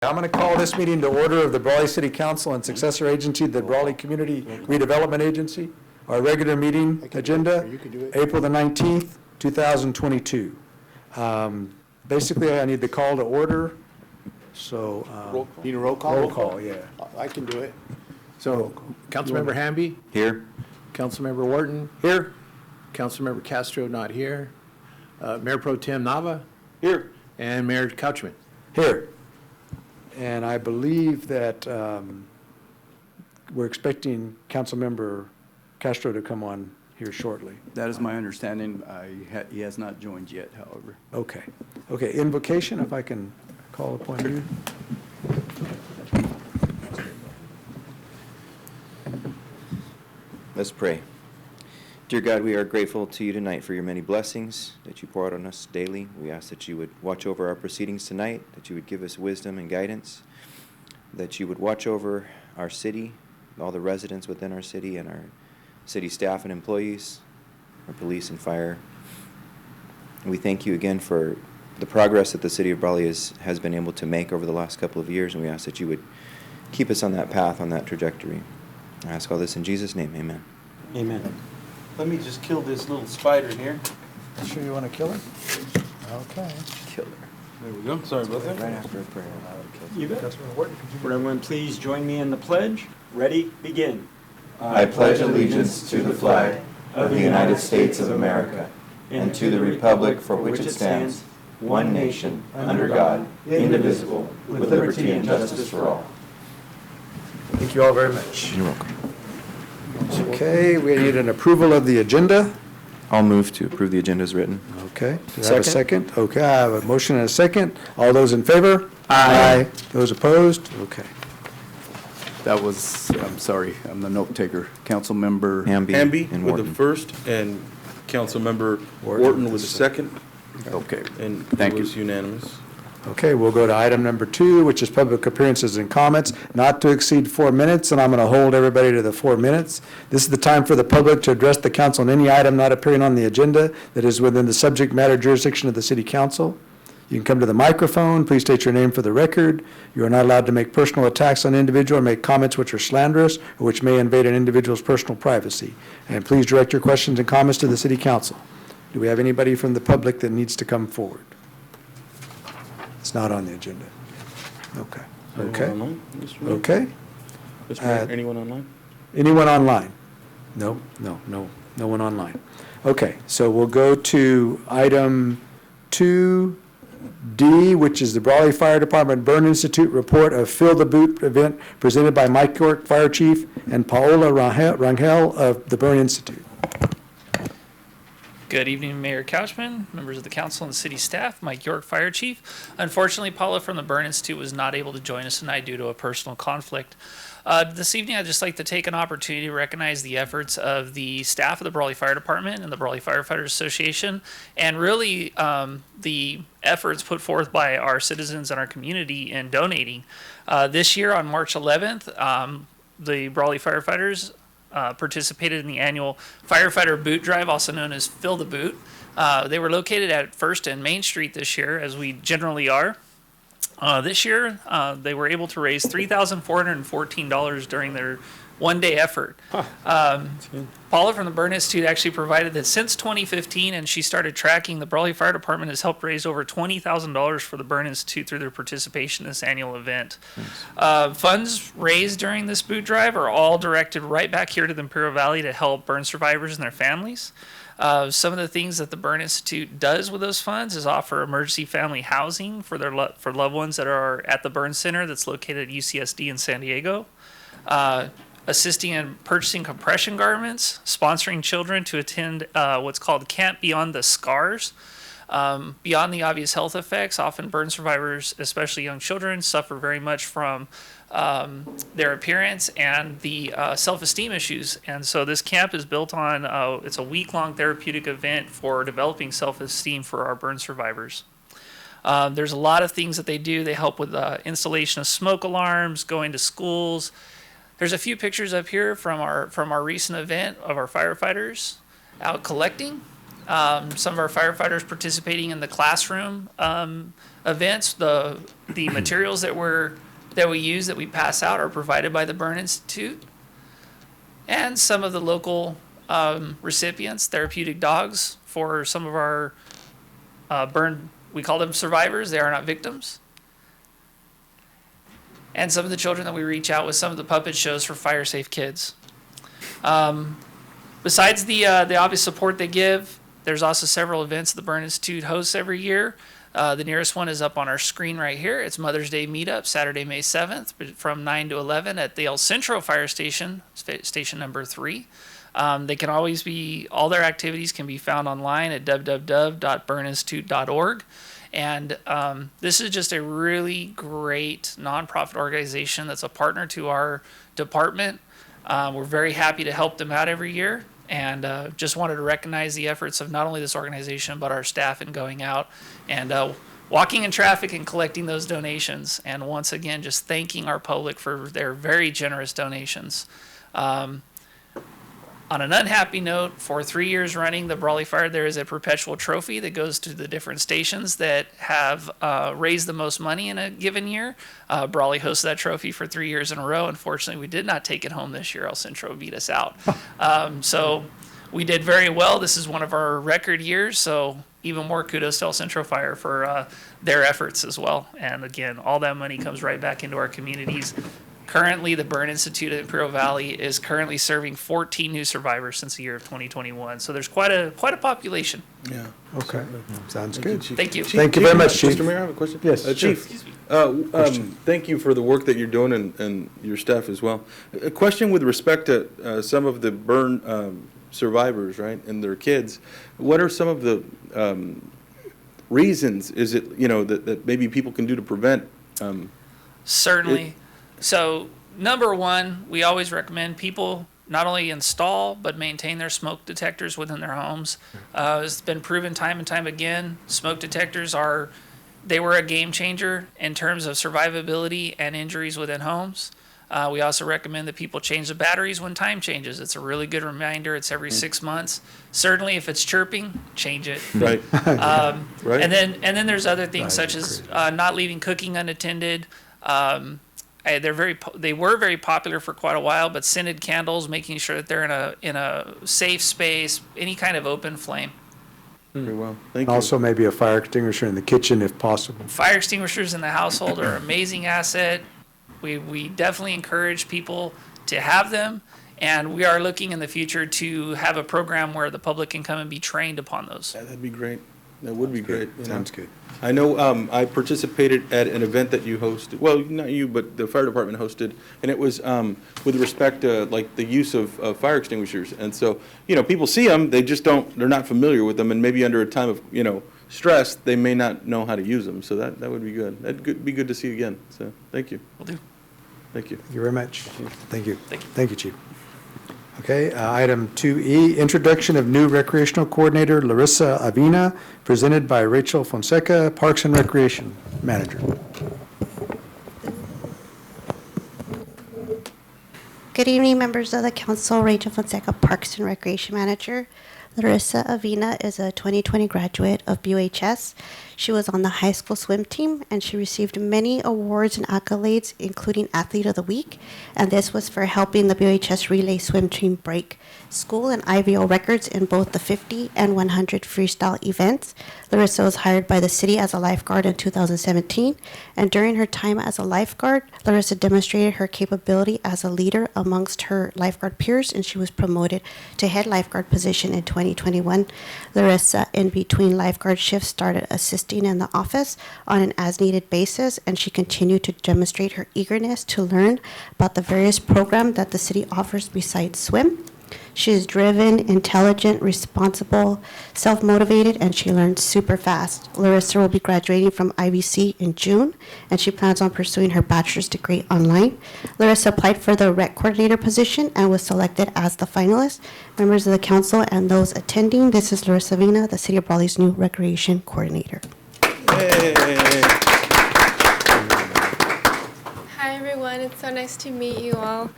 I'm going to call this meeting to order of the Brawley City Council and successor agency, the Brawley Community Redevelopment Agency. Our regular meeting agenda, April the 19th, 2022. Basically, I need the call to order. So, Need a roll call? roll call, yeah. I can do it. So, Councilmember Hamby? Here. Councilmember Wharton? Here? Councilmember Castro, not here. Mayor Pro Tem Nava? Here. And Mayor Couchman? Here. And I believe that we're expecting Councilmember Castro to come on here shortly. That is my understanding. He has not joined yet, however. Okay. Okay, invocation, if I can call upon you. Let's pray. Dear God, we are grateful to you tonight for your many blessings that you pour out on us daily. We ask that you would watch over our proceedings tonight, that you would give us wisdom and guidance, that you would watch over our city, all the residents within our city, and our city staff and employees, our police and fire. And we thank you again for the progress that the city of Brawley has been able to make over the last couple of years, and we ask that you would keep us on that path, on that trajectory. I ask all this in Jesus' name, amen. Amen. Let me just kill this little spider here. You sure you want to kill her? Okay. Killer. There we go. Sorry about that. Right after a prayer, I would kill You bet. Councilmember Wharton, could you- Would everyone please join me in the pledge? Ready, begin. I pledge allegiance to the flag of the United States of America and to the republic for which it stands, one nation, under God, indivisible, with liberty and justice for all. Thank you all very much. You're welcome. Okay, we need an approval of the agenda. I'll move to approve the agenda as written. Okay, do I have a Second. second? Okay, I have a motion and a second. All those in favor? Aye. Those opposed? Okay. That was, I'm sorry, I'm the note taker. Councilmember Hamby Hamby and with the Wharton. first, and Councilmember Wharton Wharton with with the the second, Okay, and Thank it you. was unanimous. Okay, we'll go to item number 2, which is public appearances and comments, not to exceed 4 minutes, and I'm going to hold everybody to the 4 minutes. This is the time for the public to address the council on any item not appearing on the agenda that is within the subject matter jurisdiction of the city council. You can come to the microphone. Please state your name for the record. You are not allowed to make personal attacks on an individual or make comments which are slanderous or which may invade an individual's personal privacy. And please direct your questions and comments to the city council. Do we have anybody from the public that needs to come forward? It's not on the agenda. Okay. Okay. Anyone online? Mr. Mayor? Okay. Mr. Mayor, Uh, anyone online? Anyone online? No one online. Okay, so we'll go to item 2D, which is the Brawley Fire Department Burn Institute report of Fill the Boot event presented by Mike York, Fire Chief, and Paola Rangel of the Burn Institute. Good evening, Mayor Couchman, members of the council and city staff, Mike York, Fire Chief. Unfortunately, Paula from the Burn Institute was not able to join us tonight due to a personal conflict. This evening, I'd just like to take an opportunity to recognize the efforts of the staff of the Brawley Fire Department and the Brawley Firefighters Association, and really the efforts put forth by our citizens and our community in donating. This year, on March 11th, the Brawley Firefighters participated in the annual Firefighter Boot Drive, also known as Fill the Boot. They were located at 1st and Main Street this year, as we generally are. This year, they were able to raise $3,414 during their one-day effort. Paula from the Burn Institute actually provided that since 2015, and she started tracking, the Brawley Fire Department has helped raise over $20,000 for the Burn Institute through their participation in this annual event. Funds raised during this boot drive are all directed right back here to the Imperial Valley to help burn survivors and their families. Some of the things that the Burn Institute does with those funds is offer emergency family housing for for loved ones that are at the burn center that's located at UCSD in San Diego. Assisting in purchasing compression garments, sponsoring children to attend what's called Camp Beyond the Scars. Beyond the obvious health effects, often burn survivors, especially young children, suffer very much from their appearance and the self-esteem issues. And so this camp is built on, it's a week-long therapeutic event for developing self-esteem for our burn survivors. There's a lot of things that they do. They help with installation of smoke alarms, going to schools. There's a few pictures up here from our recent event of our firefighters out collecting. some of our firefighters participating in the classroom events. The materials that we use, that we pass out, are provided by the Burn Institute. And some of the local recipients, therapeutic dogs, for some of our burn, we call them survivors, they are not victims. And some of the children that we reach out with some of the puppet shows for Fire Safe Kids. Besides the obvious support they give, there's also several events the Burn Institute hosts every year. The nearest one is up on our screen right here. It's Mother's Day Meetup, Saturday, May 7th, from 9 to 11 at the El Centro Fire Station, station number 3. They can always all their activities can be found online at www.burninstitute.org. And this is just a really great nonprofit organization that's a partner to our department. We're very happy to help them out every year, and just wanted to recognize the efforts of not only this organization but our staff in going out and walking in traffic and collecting those donations. And once again, just thanking our public for their very generous donations. On an unhappy note, for 3 years running, the Brawley Fire, there is a perpetual trophy that goes to the different stations that have raised the most money in a given year. Brawley hosted that trophy for 3 years in a row. Unfortunately, we did not take it home this year. El Centro beat us out. So we did very well. This is one of our record years, so even more kudos to El Centro Fire for their efforts as well. And again, all that money comes right back into our communities. Currently, the Burn Institute at Imperial Valley is currently serving 14 new survivors since the year of 2021. So there's quite a population. Yeah. Okay, sounds good. Thank you. Thank you very much, Chief. Mr. Mayor, I have a question. Yes, Chief, thank you for the work that you're doing and your staff as well. A question with respect to some of the burn survivors, right, and their kids. What are some of the reasons, is it, that maybe people can do to prevent? Certainly. So number one, we always recommend people not only install but maintain their smoke detectors within their homes. It's been proven time and time again, smoke detectors were a game changer in terms of survivability and injuries within homes. We also recommend that people change the batteries when time changes. It's a really good reminder. It's every 6 months. Certainly, if it's chirping, change it. Right. Right. And then there's other things such as not leaving cooking unattended. They were very popular for quite a while, but scented candles, making sure that they're in a safe space, any kind of open flame. Very well. Thank you. Also, maybe a fire extinguisher in the kitchen if possible. Fire extinguishers in the household are an amazing asset. We definitely encourage people to have them, and we are looking in the future to have a program where the public can come and be trained upon those. Yeah, that'd be great. That would be great. Sounds good. I know I participated at an event that you hosted, well, not you, but the fire department hosted, and it was with respect to like the use of fire extinguishers. And so, people see them, they're not familiar with them, and maybe under a time of, stress, they may not know how to use them. So that would be good. That'd be good to see again. So thank you. Will do. Thank you. Thank you very much. Thank you. Thank you. Thank you, Chief. Okay, item 2E, introduction of new recreational coordinator Larissa Avina, presented by Rachel Fonseca, Parks and Recreation Manager. Good evening, members of the council. Rachel Fonseca, Parks and Recreation Manager. Larissa Avina is a 2020 graduate of BUHS. She was on the high school swim team, and she received many awards and accolades, including Athlete of the Week, and this was for helping the BUHS relay swim team break school and IVO records in both the 50 and 100 freestyle events. Larissa was hired by the city as a lifeguard in 2017, and during her time as a lifeguard, Larissa demonstrated her capability as a leader amongst her lifeguard peers, and she was promoted to head lifeguard position in 2021. Larissa, in between lifeguard shifts, started assisting in the office on an as-needed basis, and she continued to demonstrate her eagerness to learn about the various programs that the city offers besides swim. She is driven, intelligent, responsible, self-motivated, and she learns super fast. Larissa will be graduating from IBC in June, and she plans on pursuing her bachelor's degree online. Larissa applied for the rec coordinator position and was selected as the finalist. Members of the council and those attending, this is Larissa Avina, the City of Brawley's new recreation coordinator. Hi everyone, it's so nice to meet you all.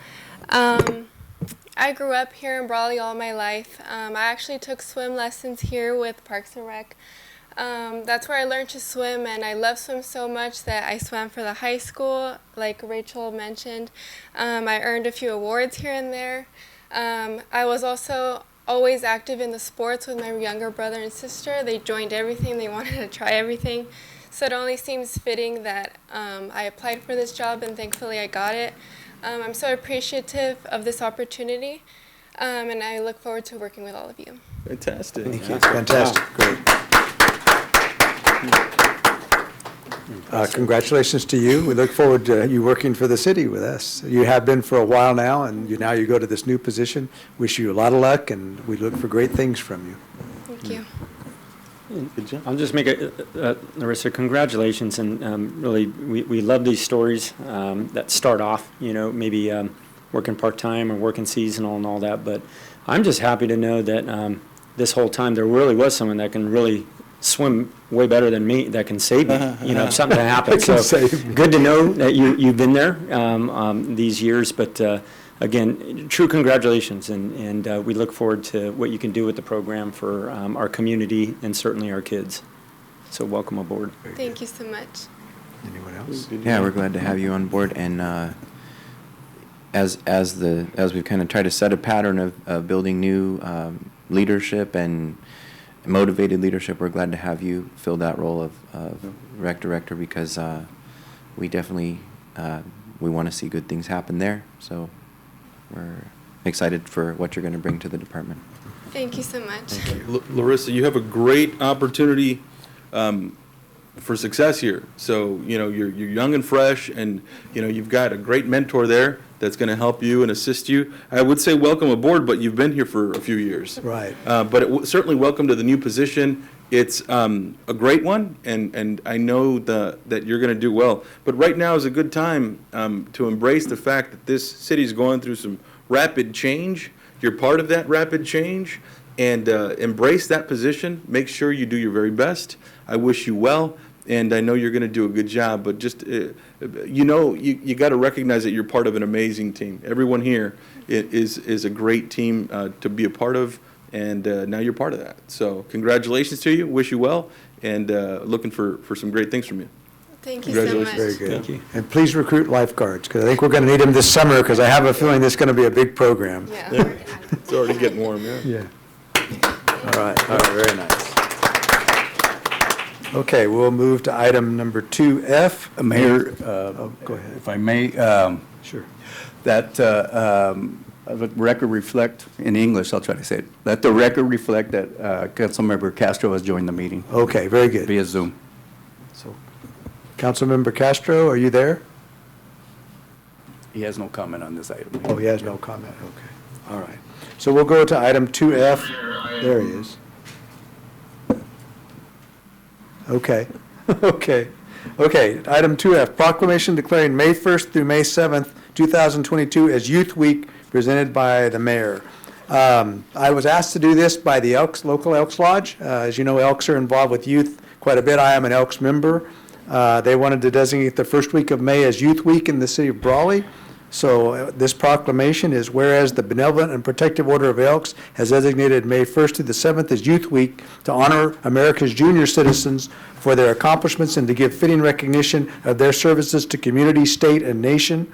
I grew up here in Brawley all my life. I actually took swim lessons here with Parks and Rec. That's where I learned to swim, and I love swim so much that I swam for the high school, like Rachel mentioned. I earned a few awards here and there. I was also always active in the sports with my younger brother and sister. They joined everything. They wanted to try everything. So it only seems fitting that I applied for this job, and thankfully I got it. I'm so appreciative of this opportunity, and I look forward to working with all of you. Fantastic. Thank you. Fantastic. Great. Congratulations to you. We look forward to you working for the city with us. You have been for a while now, and now you go to this new position. Wish you a lot of luck, and we look for great things from you. Thank you. Good job. I'll just make Larissa, congratulations, and really, we love these stories that start off, maybe working part-time or working seasonal and all that, but I'm just happy to know that this whole time there really was someone that can really swim way better than me, that can save me, if something happens. So good to know that you've been there these years, but again, true congratulations, and we look forward to what you can do with the program for our community and certainly our kids. So welcome aboard. Thank you so much. Anyone else? Yeah, we're glad to have you on board, and as we've kind of tried to set a pattern of building new leadership and motivated leadership, we're glad to have you fill that role of rec director, because we definitely we want to see good things happen there. So we're excited for what you're going to bring to the department. Thank you so much. Larissa, you have a great opportunity for success here. So, you're young and fresh, and, you've got a great mentor there that's going to help you and assist you. I would say welcome aboard, but you've been here for a few years. Right. But certainly welcome to the new position. It's a great one, and I know that you're going to do well. But right now is a good time to embrace the fact that this city's going through some rapid change. You're part of that rapid change, and embrace that position. Make sure you do your very best. I wish you well, and I know you're going to do a good job. But just, you got to recognize that you're part of an amazing team. Everyone here is a great team to be a part of. And now you're part of that. So congratulations to you. Wish you well, and looking for some great things from you. Thank you so much. Very good. Thank you. And please recruit lifeguards, because I think we're going to need them this summer, because I have a feeling this is going to be a big program. Yeah. It's already getting warm, yeah. Yeah. All right, very nice. Okay, we'll move to item number 2F. Mayor, Go ahead. if I may, Sure. that the record reflect, in English, I'll try to say it, let the record reflect that Councilmember Castro has joined the meeting Okay, very good. via Zoom. So, Councilmember Castro, are you there? He has no comment on this item. Oh, he has no comment, okay. All right. So we'll go to item 2F. There he is. Okay, okay. Item 2F, proclamation declaring May 1st through May 7th, 2022 as Youth Week, presented by the mayor. I was asked to do this by the local Elks Lodge. As you know, Elks are involved with youth quite a bit. I am an Elks member. They wanted to designate the first week of May as Youth Week in the city of Brawley. So this proclamation is, whereas the Benevolent and Protective Order of Elks has designated May 1st through the 7th as Youth Week to honor America's junior citizens for their accomplishments and to give fitting recognition of their services to community, state, and nation.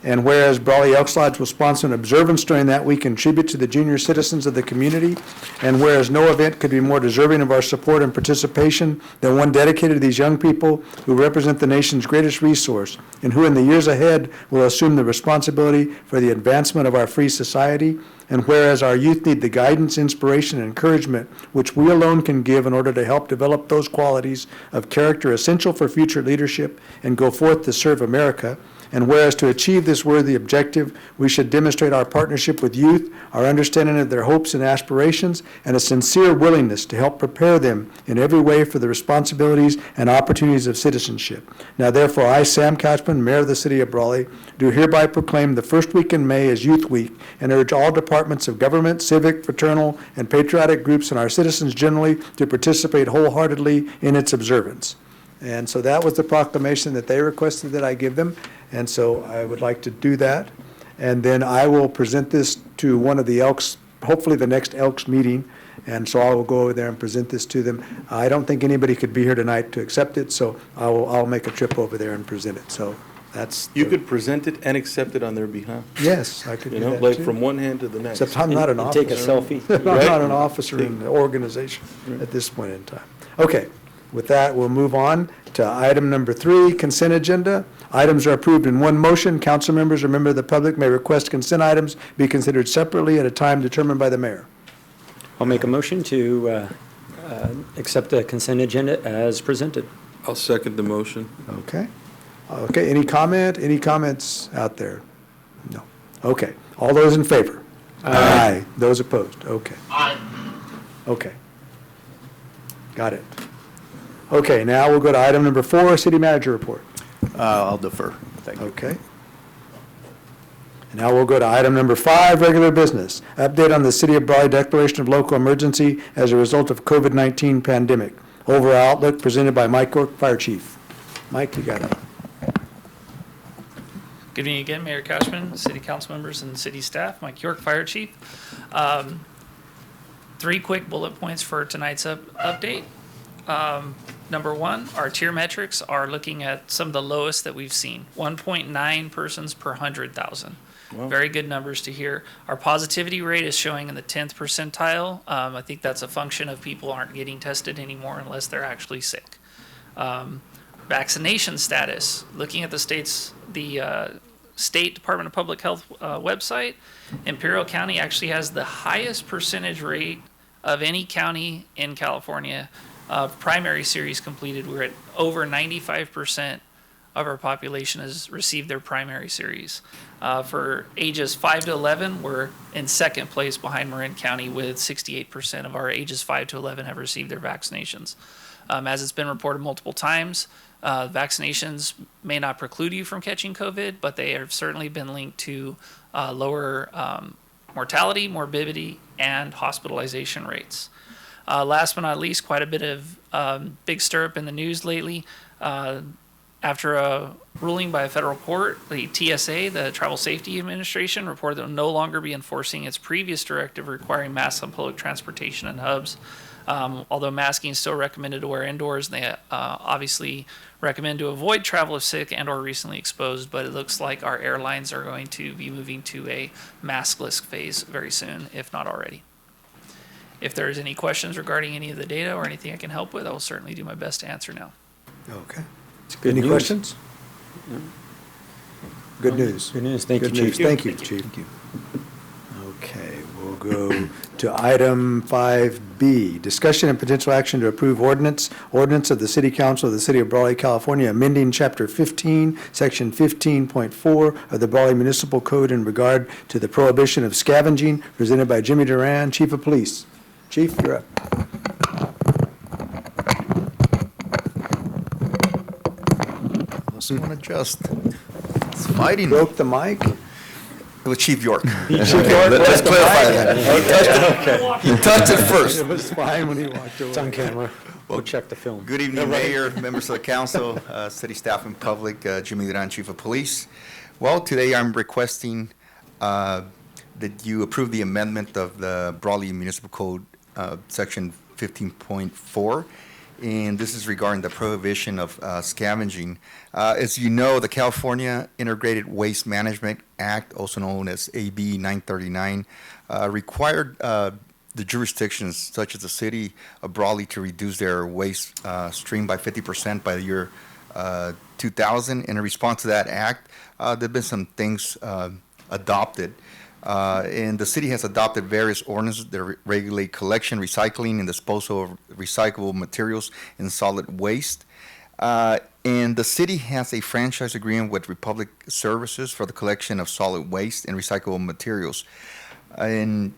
And whereas Brawley Elks Lodge will sponsor an observance during that week and tribute to the junior citizens of the community, and whereas no event could be more deserving of our support and participation than one dedicated to these young people who represent the nation's greatest resource and who in the years ahead will assume the responsibility for the advancement of our free society, and whereas our youth need the guidance, inspiration, and encouragement which we alone can give in order to help develop those qualities of character essential for future leadership and go forth to serve America, and whereas to achieve this worthy objective, we should demonstrate our partnership with youth, our understanding of their hopes and aspirations, and a sincere willingness to help prepare them in every way for the responsibilities and opportunities of citizenship. Now therefore, I, Sam Couchman, Mayor of the City of Brawley, do hereby proclaim the first week in May as Youth Week and urge all departments of government, civic, fraternal, and patriotic groups and our citizens generally to participate wholeheartedly in its observance. And so that was the proclamation that they requested that I give them. And so I would like to do that. And then I will present this to one of the Elks, hopefully the next Elks meeting, and so I will go over there and present this to them. I don't think anybody could be here tonight to accept it, so I'll make a trip over there and present it, so that's. You could present it and accept it on their behalf, Yes, I could you do know, that like too. from one hand to the next. Except I'm not an And officer. take a selfie. I'm Right? not an officer in the organization at this point in time. Okay, with that, we'll move on to item number 3, consent agenda. Items are approved in one motion. Council members or member of the public may request consent items be considered separately at a time determined by the mayor. I'll make a motion to accept the consent agenda as presented. I'll second the motion. Okay? Okay, any comments out there? No. Okay, all those in favor? Aye. Those opposed? Okay. Aye. Okay. Got it. Okay, now we'll go to item number 4, city manager report. I'll defer. Thank you. Okay. Now we'll go to item number 5, regular business. Update on the City of Brawley declaration of local emergency as a result of COVID-19 pandemic. Overall outlook presented by Mike York, Fire Chief. Mike, you got it. Good evening again, Mayor Cashman, city council members, and city staff. Mike York, Fire Chief. 3 quick bullet points for tonight's update. Number 1, our tier metrics are looking at some of the lowest that we've seen, 1.9 persons per 100,000. Wow. Very good numbers to hear. Our positivity rate is showing in the 10th percentile. I think that's a function of people aren't getting tested anymore unless they're actually sick. Vaccination status, looking at the State Department of Public Health website, Imperial County actually has the highest percentage rate of any county in California of primary series completed. We're at over 95% of our population has received their primary series. For ages 5 to 11, we're in second place behind Marin County with 68% of our ages 5 to 11 have received their vaccinations. As it's been reported multiple times, vaccinations may not preclude you from catching COVID, but they have certainly been linked to lower mortality, morbidity, and hospitalization rates. Last but not least, quite a bit of big stir-up in the news lately. After a ruling by a federal court, the TSA, the Travel Safety Administration, reported that it will no longer be enforcing its previous directive requiring masks on public transportation and hubs. Although masking is still recommended to wear indoors, they obviously recommend to avoid travel if sick and or recently exposed, but it looks like our airlines are going to be moving to a maskless phase very soon, if not already. If there's any questions regarding any of the data or anything I can help with, I will certainly do my best to answer now. Okay. It's good Any news. questions? Good news. Good news. Thank you, Good news. Chief. Thank you, Chief. Okay, we'll go to item 5B, discussion and potential action to approve ordinance of the City Council of the City of Brawley, California, amending Chapter 15, Section 15.4 of the Brawley Municipal Code in regard to the prohibition of scavenging, presented by Jimmy Duran, Chief of Police. Chief, you're up. Someone adjust. It's fighting. Broke the mic? It was Chief York. Chief York Let's broke the clarify mic? that. He touched it first. It was fine when he walked away. It's on camera. We'll check the film. Good evening, Mayor, members of the council, city staff and public, Jimmy Duran, Chief of Police. Well, today I'm requesting that you approve the amendment of the Brawley Municipal Code, Section 15.4. And this is regarding the prohibition of scavenging. As you know, the California Integrated Waste Management Act, also known as AB 939, required the jurisdictions such as the city of Brawley to reduce their waste stream by 50% by the year 2000. In response to that act, there have been some things adopted. And the city has adopted various ordinances that regulate collection, recycling, and disposal of recyclable materials and solid waste. And the city has a franchise agreement with Republic Services for the collection of solid waste and recyclable materials. And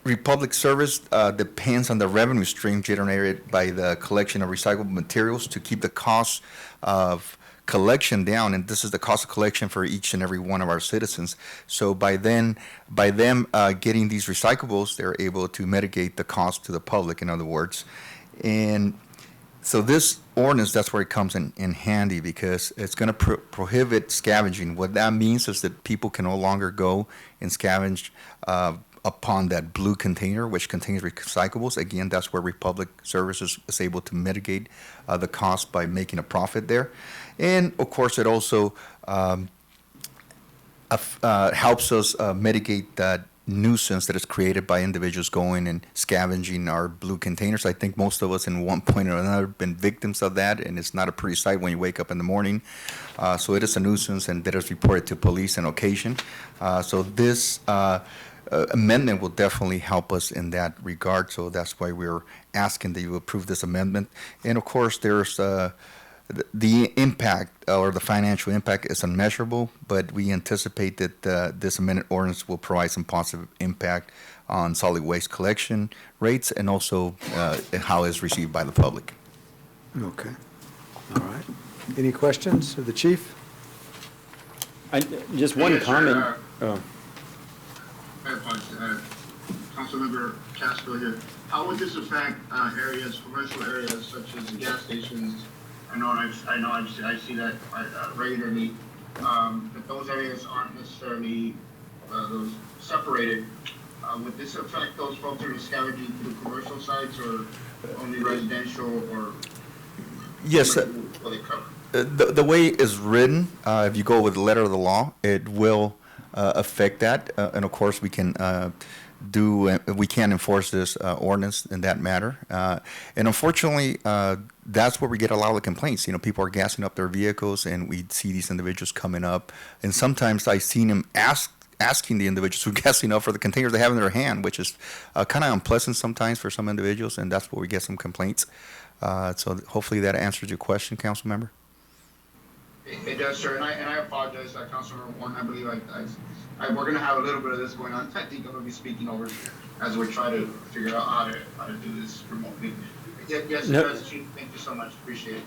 Republic Service depends on the revenue stream generated by the collection of recyclable materials to keep the cost of collection down, and this is the cost of collection for each and every one of our citizens. So by them getting these recyclables, they're able to mitigate the cost to the public, in other words. And So this ordinance, that's where it comes in handy, because it's going to prohibit scavenging. What that means is that people can no longer go and scavenge upon that blue container, which contains recyclables. Again, that's where Republic Services is able to mitigate the cost by making a profit there. And of course, it also helps us mitigate that nuisance that is created by individuals going and scavenging our blue containers. I think most of us in one point or another have been victims of that, and it's not a pretty sight when you wake up in the morning. So it is a nuisance, and that is reported to police on occasion. So this amendment will definitely help us in that regard. So that's why we're asking that you approve this amendment. And of course, there's the impact or the financial impact is unmeasurable, but we anticipate that this amended ordinance will provide some positive impact on solid waste collection rates and also how it's received by the public. Okay. All right. Any questions of the chief? Just one Yes, sir. comment. Oh. Councilmember Castro here. How would this affect areas, commercial areas such as gas stations? I see that regularly. But those areas aren't necessarily those separated. Would this affect those folks that are scavenging through commercial sites or only residential or? Yes. Will they cover? The way it's written, if you go with the letter of the law, it will affect that. And of course, we can enforce this ordinance in that matter. And unfortunately, that's where we get a lot of the complaints. You know, people are gassing up their vehicles, and we see these individuals coming up. And sometimes I've seen them asking the individuals who are gassing up for the containers they have in their hand, which is kind of unpleasant sometimes for some individuals, and that's where we get some complaints. So hopefully that answers your question, council member. It does, sir, and I apologize, Councilmember Warren. I believe we're going to have a little bit of this going on. I think I'm going to be speaking over as we try to figure out how to do this remotely. Yes, No. it does, Chief. Thank you so much. Appreciate it.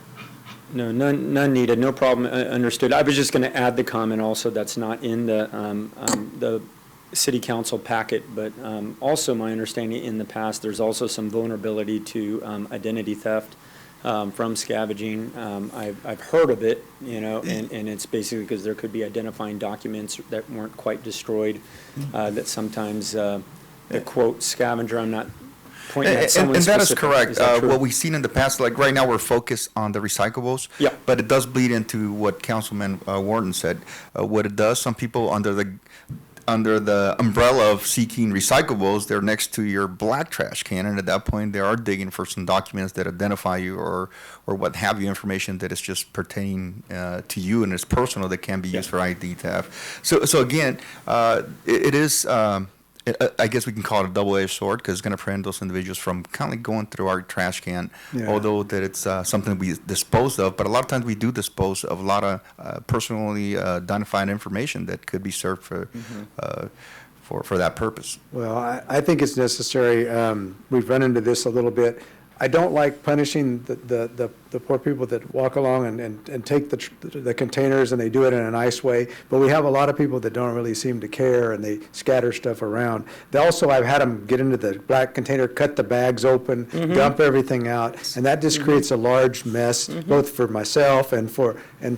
No, none needed. No problem. Understood. I was just going to add the comment also that's not in the city council packet, but also my understanding in the past, there's also some vulnerability to identity theft from scavenging. I've heard of it, you know, and it's basically because there could be identifying documents that weren't quite destroyed, that sometimes the quote scavenger, I'm not pointing at someone and that is specific. correct. Is that true? What we've seen in the past, like right now, we're focused on the recyclables. Yeah. But it does bleed into what Councilman Warden said. What it does, some people under the umbrella of seeking recyclables, they're next to your black trash can, and at that point, they are digging for some documents that identify you or what have you, information that is just pertaining to you and is personal that can be used for ID theft. So again, it is. I guess we can call it a double-edged sword because it's going to prevent those individuals from kind of going through our trash can, although that it's something we dispose of. But a lot of times we do dispose of a lot of personally identified information that could be served for that purpose. Well, I think it's necessary. We've run into this a little bit. I don't like punishing the poor people that walk along and take the containers, and they do it in a nice way. But we have a lot of people that don't really seem to care, and they scatter stuff around. I've had them get into the black container, cut the bags open, dump everything out, and that just creates a large mess, both for myself and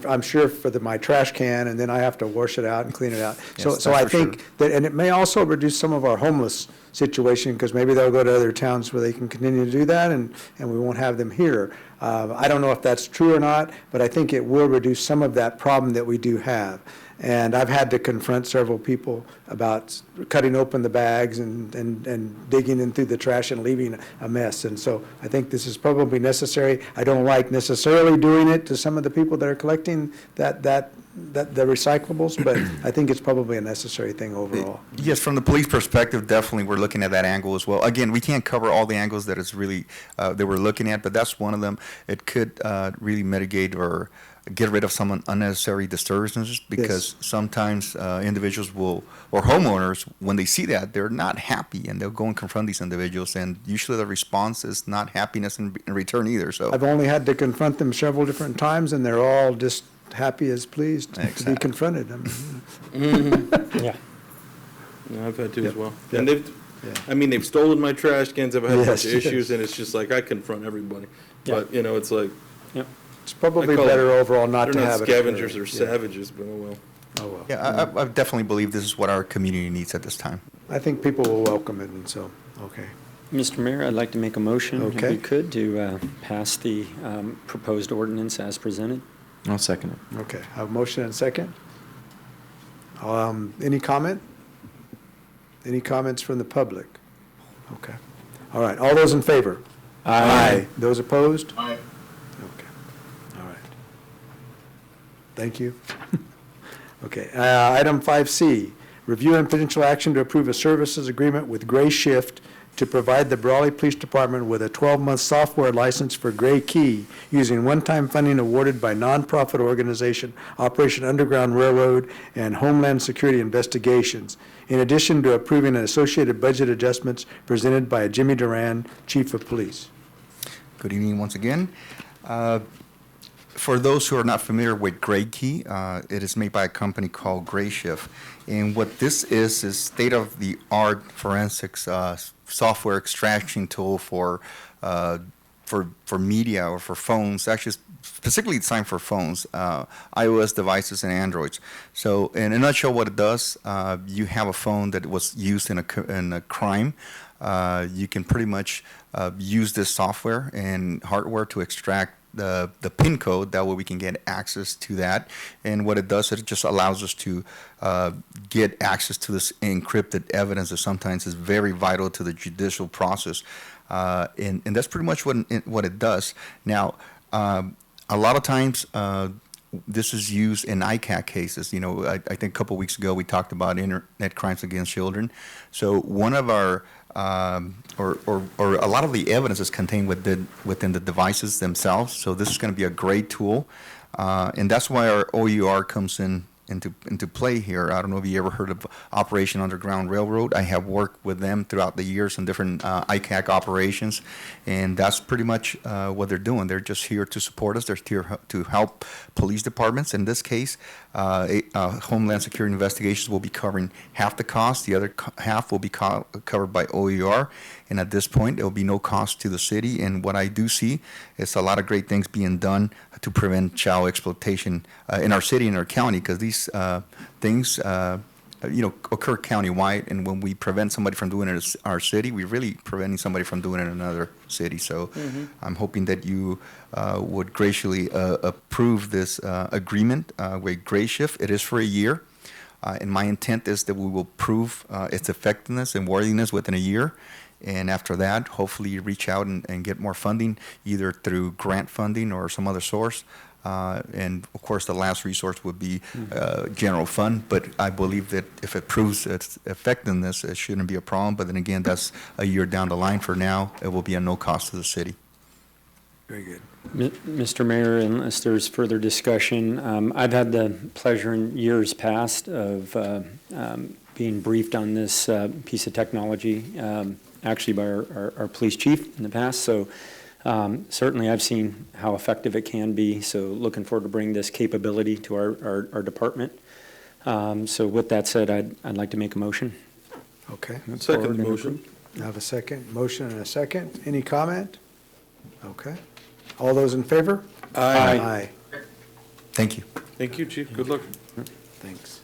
I'm sure for my trash can, and then I have to wash it out and clean it out. Yes, So I that's for think that, and it may also reduce some of our homeless situation, because maybe they'll go to other towns where they can continue to do that, and we won't have them here. I don't know if that's true or not, but I think it will reduce some of that problem that we do have. And I've had to confront several people about cutting open the bags and digging in through the trash and leaving a mess. And so I think this is probably necessary. I don't like necessarily doing it to some of the people that are collecting the recyclables, but I think it's probably a necessary thing overall. Yes, from the police perspective, definitely we're looking at that angle as well. Again, we can't cover all the angles that it's really that we're looking at, but that's one of them. It could really mitigate or get rid of some unnecessary disturbances, because sometimes individuals or homeowners, when they see that, they're not happy, and they'll go and confront these individuals, and usually the response is not happiness in return either. So I've only had to confront them several different times, and they're all just happy as pleased to be confronted. I mean, Yeah. No, I've had to as well. Yep. And they've stolen my trash cans. I've had a bunch of Yes, issues, yes. and it's just like I confront everybody. Yeah. But, you know, it's like, Yep. It's probably I call better it- overall not to they're have not it. scavengers, occur. they're Yeah. savages, but oh well. Oh, well. Yeah, I definitely believe this is what our community needs at this time. I think people will welcome it, and so, okay. Mr. Mayor, I'd like to make a motion, if Okay. we could, to pass the proposed ordinance as presented. I'll second it. Okay, I have a motion and a second. Any comment? Any comments from the public? Okay. All right, all those in favor? Aye. Those opposed? Aye. Okay, all right. Thank you. Okay, item 5C, review and potential action to approve a services agreement with Gray Shift to provide the Brawley Police Department with a 12-month software license for Gray Key using one-time funding awarded by nonprofit organization Operation Underground Railroad and Homeland Security Investigations, in addition to approving an associated budget adjustments presented by Jimmy Duran, Chief of Police. Good evening once again. For those who are not familiar with Gray Key, it is made by a company called Gray Shift. And what this is state-of-the-art forensics software extraction tool for media or for phones, actually specifically designed for phones, iOS devices and Androids. So in a nutshell, what it does, you have a phone that was used in a crime. You can pretty much use this software and hardware to extract the PIN code. That way we can get access to that. And what it does, it just allows us to get access to this encrypted evidence that sometimes is very vital to the judicial process. And that's pretty much what it does. Now, a lot of times, this is used in ICAC cases. You know, I think a couple weeks ago we talked about internet crimes against children. So one of our or a lot of the evidence is contained within the devices themselves. So this is going to be a great tool, and that's why our OUR comes into play here. I don't know if you ever heard of Operation Underground Railroad. I have worked with them throughout the years in different ICAC operations, and that's pretty much what they're doing. They're just here to support us. They're here to help police departments. In this case, Homeland Security Investigations will be covering half the cost. The other half will be covered by OER, and at this point, there will be no cost to the city. And what I do see is a lot of great things being done to prevent child exploitation in our city and our county, because these things occur countywide, and when we prevent somebody from doing it in our city, we're really preventing somebody from doing it in another city. So I'm hoping that you would graciously approve this agreement with Gray Shift. It is for a year, and my intent is that we will prove its effectiveness and worthiness within a year. And after that, hopefully you reach out and get more funding, either through grant funding or some other source. And of course, the last resource would be general fund. But I believe that if it proves its effectiveness, it shouldn't be a problem. But then again, that's a year down the line. For now, it will be at no cost to the city. Very good. Mr. Mayor, unless there's further discussion, I've had the pleasure in years past of being briefed on this piece of technology, actually by our police chief in the past. So certainly I've seen how effective it can be. So looking forward to bring this capability to our department. So with that said, I'd like to make a motion. Okay. Second the motion. I have a second, motion and a second. Any comment? Okay. All those in favor? Aye. Thank you. Thank you, Chief. Good luck. Thanks.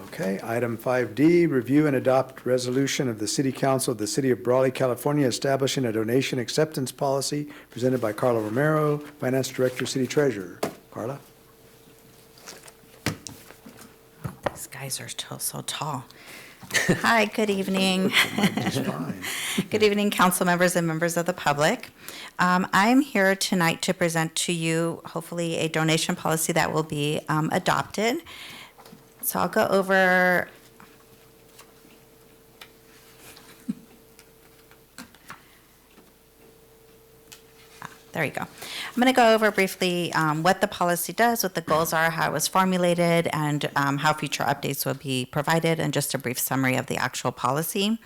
Okay, item 5D, review and adopt resolution of the City Council of the City of Brawley, California, establishing a donation acceptance policy presented by Carlo Romero, Finance Director, City Treasurer. Carla? These guys are so tall. Hi, good evening. Just fine. Good evening, council members and members of the public. I'm here tonight to present to you, hopefully, a donation policy that will be adopted. So I'll go over. There you go. I'm going to go over briefly what the policy does, what the goals are, how it was formulated, and how future updates will be provided, and just a brief summary of the actual policy.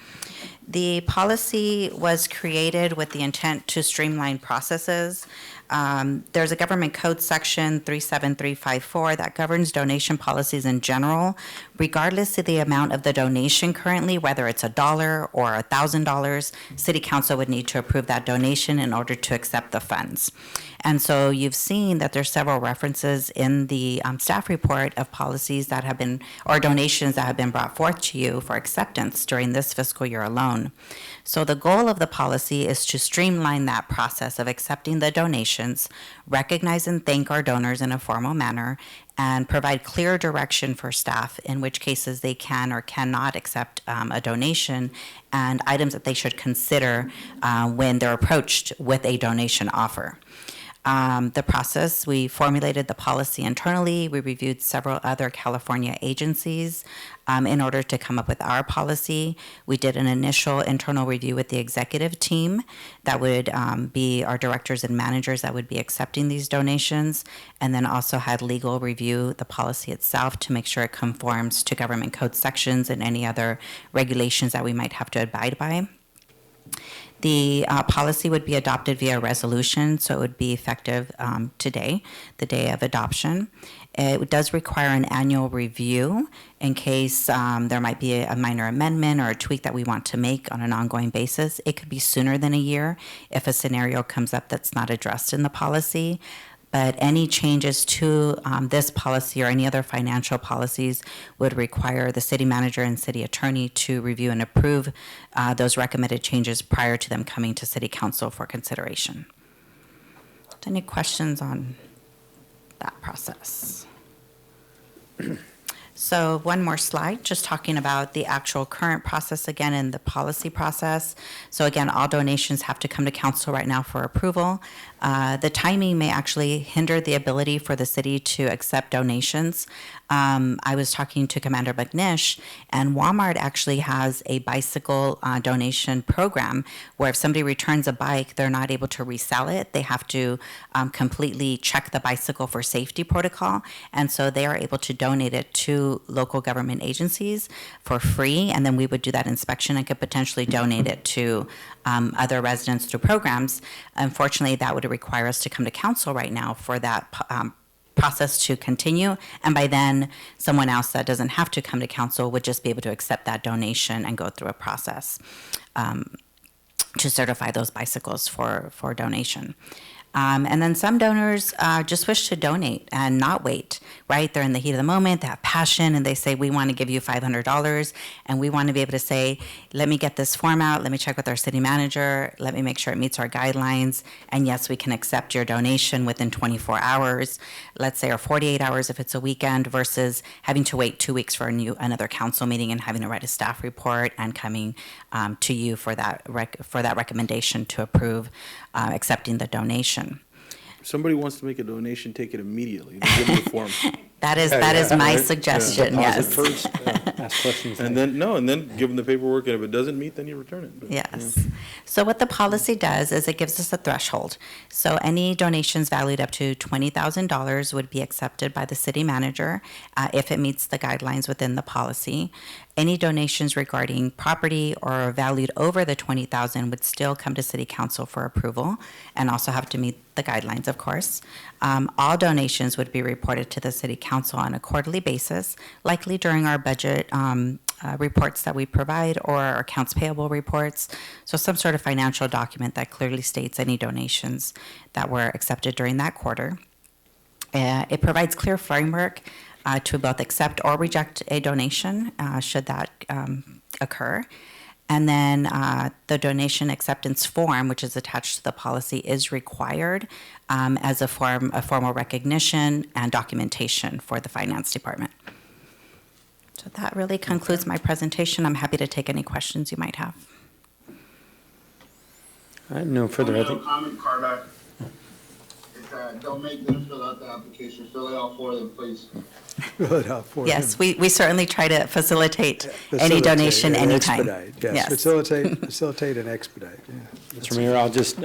The policy was created with the intent to streamline processes. There's a government code section 37354 that governs donation policies in general, regardless of the amount of the donation currently, whether it's $1 or $1,000, City Council would need to approve that donation in order to accept the funds. And so you've seen that there's several references in the staff report of policies that have been, or donations that have been brought forth to you for acceptance during this fiscal year alone. So the goal of the policy is to streamline that process of accepting the donations, recognize and thank our donors in a formal manner, and provide clear direction for staff in which cases they can or cannot accept a donation and items that they should consider when they're approached with a donation offer. The process, we formulated the policy internally. We reviewed several other California agencies in order to come up with our policy. We did an initial internal review with the executive team that would be our directors and managers that would be accepting these donations, and then also had legal review the policy itself to make sure it conforms to government code sections and any other regulations that we might have to abide by. The policy would be adopted via resolution, so it would be effective today, the day of adoption. It does require an annual review in case there might be a minor amendment or a tweak that we want to make on an ongoing basis. It could be sooner than a year if a scenario comes up that's not addressed in the policy. But any changes to this policy or any other financial policies would require the city manager and city attorney to review and approve those recommended changes prior to them coming to city council for consideration. Any questions on that process? So one more slide, just talking about the actual current process again in the policy process. So again, all donations have to come to council right now for approval. The timing may actually hinder the ability for the city to accept donations. I was talking to Commander McNish, and Walmart actually has a bicycle donation program where if somebody returns a bike, they're not able to resell it. They have to completely check the bicycle for safety protocol, and so they are able to donate it to local government agencies for free, and then we would do that inspection and could potentially donate it to other residents through programs. Unfortunately, that would require us to come to council right now for that process to continue, and by then someone else that doesn't have to come to council would just be able to accept that donation and go through a process to certify those bicycles for donation. And then some donors just wish to donate and not wait, right? They're in the heat of the moment, they have passion, and they say, we want to give you $500, and we want to be able to say, let me get this form out, let me check with our city manager, let me make sure it meets our guidelines, and yes, we can accept your donation within 24 hours, let's say, or 48 hours if it's a weekend, versus having to wait 2 weeks for another council meeting and having to write a staff report and coming to you for that recommendation to approve accepting the donation. If somebody wants to make a donation, take it immediately. Give them the form. That is my suggestion, yes. First, ask questions. And then give them the paperwork, and if it doesn't meet, then you return it. But, Yes. So what the policy does is it gives us a threshold. So any donations valued up to $20,000 would be accepted by the city manager if it meets the guidelines within the policy. Any donations regarding property or valued over the $20,000 would still come to city council for approval and also have to meet the guidelines, of course. All donations would be reported to the city council on a quarterly basis, likely during our budget reports that we provide or our accounts payable reports. So some sort of financial document that clearly states any donations that were accepted during that quarter. It provides clear framework to both accept or reject a donation, should that occur. And then the donation acceptance form, which is attached to the policy, is required as a formal recognition and documentation for the finance department. So that really concludes my presentation. I'm happy to take any questions you might have. I have no further. Comment, Carter. Don't make them fill out the application. Fill it out for them, please. Fill it out for Yes, them. we certainly try to facilitate any donation and anytime. expedite, yes. Facilitate and expedite, yeah. Mr. Mayor, I'll just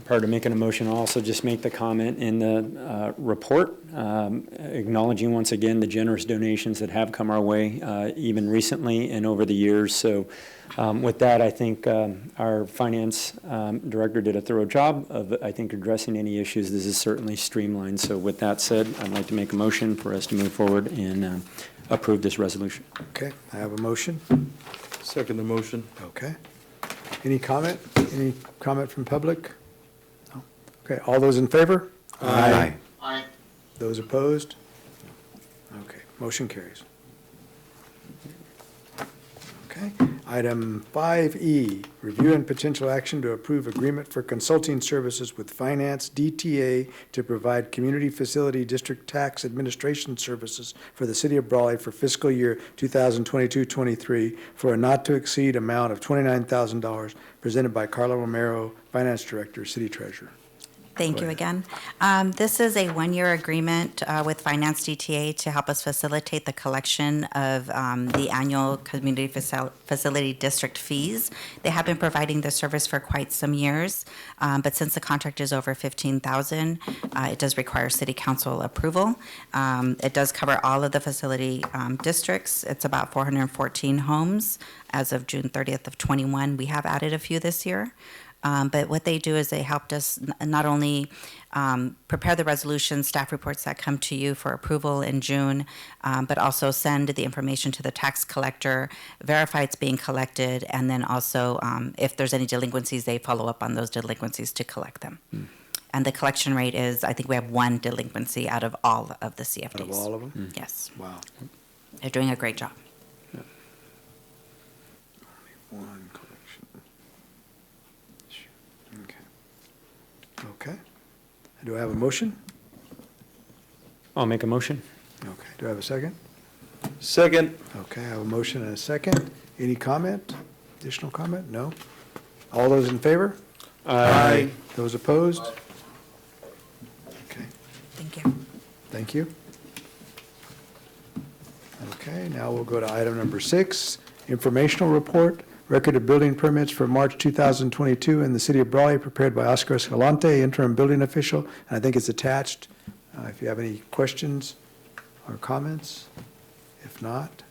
prior to making a motion, I'll also just make the comment in the report, acknowledging once again the generous donations that have come our way, even recently and over the years. So with that, I think our finance director did a thorough job of, I think, addressing any issues. This is certainly streamlined. So with that said, I'd like to make a motion for us to move forward and approve this resolution. Okay, I have a motion. Second the motion. Okay. Any comment? Any comment from public? No? Okay, all those in favor? Aye. Aye. Those opposed? Okay, motion carries. Okay, item 5E, review and potential action to approve agreement for consulting services with Finance DTA to provide community facility district tax administration services for the city of Brawley for fiscal year 2022-23 for a not-to-exceed amount of $29,000 presented by Carlo Romero, Finance Director, City Treasurer. Thank you again. This is a one-year agreement with Finance DTA to help us facilitate the collection of the annual community facility district fees. They have been providing this service for quite some years, but since the contract is over $15,000, it does require city council approval. It does cover all of the facility districts. It's about 414 homes as of June 30th of 21. We have added a few this year. But what they do is they helped us not only prepare the resolution staff reports that come to you for approval in June, but also send the information to the tax collector, verify it's being collected, and then also if there's any delinquencies, they follow up on those delinquencies to collect them. And the collection rate is, I think we have one delinquency out of all of the CFDs. Out of all of them? Yes. Wow. They're doing a great job. One collection. Okay. Do I have a motion? I'll make a motion. Okay. Do I have a second? Second. Okay, I have a motion and a second. Any comment? Additional comment? No? All those in favor? Aye. Those opposed? Okay, Thank you. thank you. Okay, now we'll go to item number 6, informational report, record of building permits for March 2022 in the city of Brawley, prepared by Oscar Escalante, interim building official, and I think it's attached. If you have any questions or comments, if not,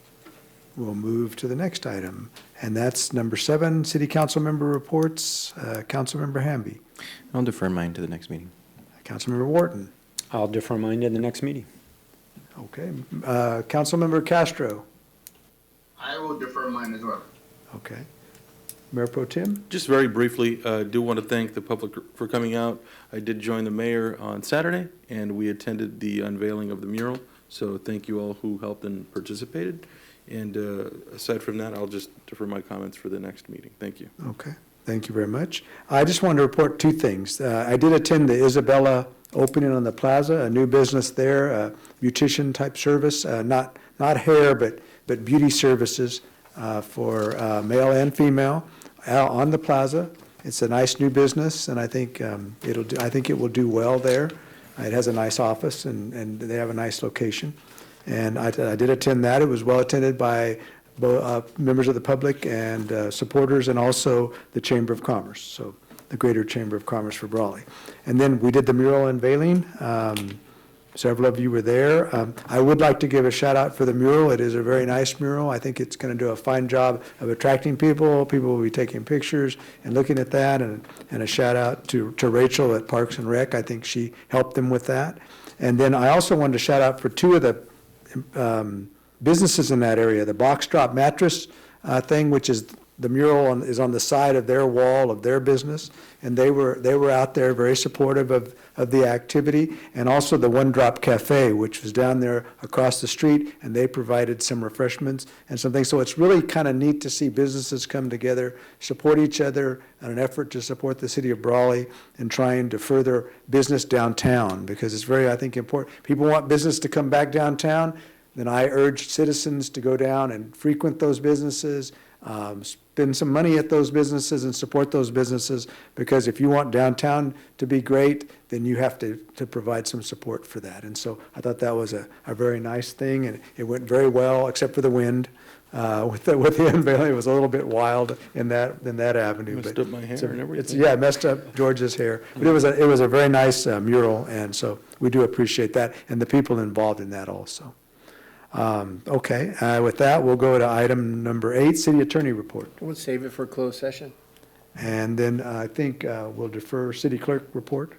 we'll move to the next item, and that's number 7, city council member reports. Councilmember Hamby. I'll defer mine to the next meeting. Councilmember Wharton. I'll defer mine to the next meeting. Okay. Councilmember Castro. I will defer mine as well. Okay. Mayor Pro Tem? Just very briefly, do want to thank the public for coming out. I did join the mayor on Saturday, and we attended the unveiling of the mural. So thank you all who helped and participated. And aside from that, I'll just defer my comments for the next meeting. Thank you. Okay. Thank you very much. I just wanted to report 2 things. I did attend the Isabella opening on the plaza, a new business there, a beautician-type service, not hair, but beauty services for male and female on the plaza. It's a nice new business, and I think it will do well there. It has a nice office, and they have a nice location. And I did attend that. It was well attended by members of the public and supporters, and also the Chamber of Commerce, so the Greater Chamber of Commerce for Brawley. And then we did the mural unveiling. Several of you were there. I would like to give a shout out for the mural. It is a very nice mural. I think it's going to do a fine job of attracting people. People will be taking pictures and looking at that. And a shout out to Rachel at Parks and Rec. I think she helped them with that. And then I also wanted to shout out for 2 of the businesses in that area. The box drop mattress thing, which is the mural is on the side of their wall of their business, and they were out there very supportive of the activity, and also the One Drop Cafe, which was down there across the street, and they provided some refreshments and some things. So it's really kind of neat to see businesses come together, support each other in an effort to support the city of Brawley and trying to further business downtown, because it's very, I think, important. People want business to come back downtown, then I urge citizens to go down and frequent those businesses, spend some money at those businesses and support those businesses, because if you want downtown to be great, then you have to provide some support for that. And so I thought that was a very nice thing, and it went very well, except for the wind. With the unveiling, it was a little bit wild in that avenue. Messed but up my hair it's a- and everything. it's- Yeah, it messed up George's hair. But it was a very nice mural, and so we do appreciate that, and the people involved in that also. Okay, with that, we'll go to item number 8, city attorney report. We'll save it for closed session. And then I think we'll defer city clerk report.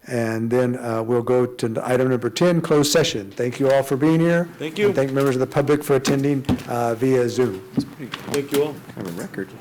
And then we'll go to item number 10, closed session. Thank you all for being here. Thank you. And thank members of the public for attending via Zoom. Thank you all. Have a record.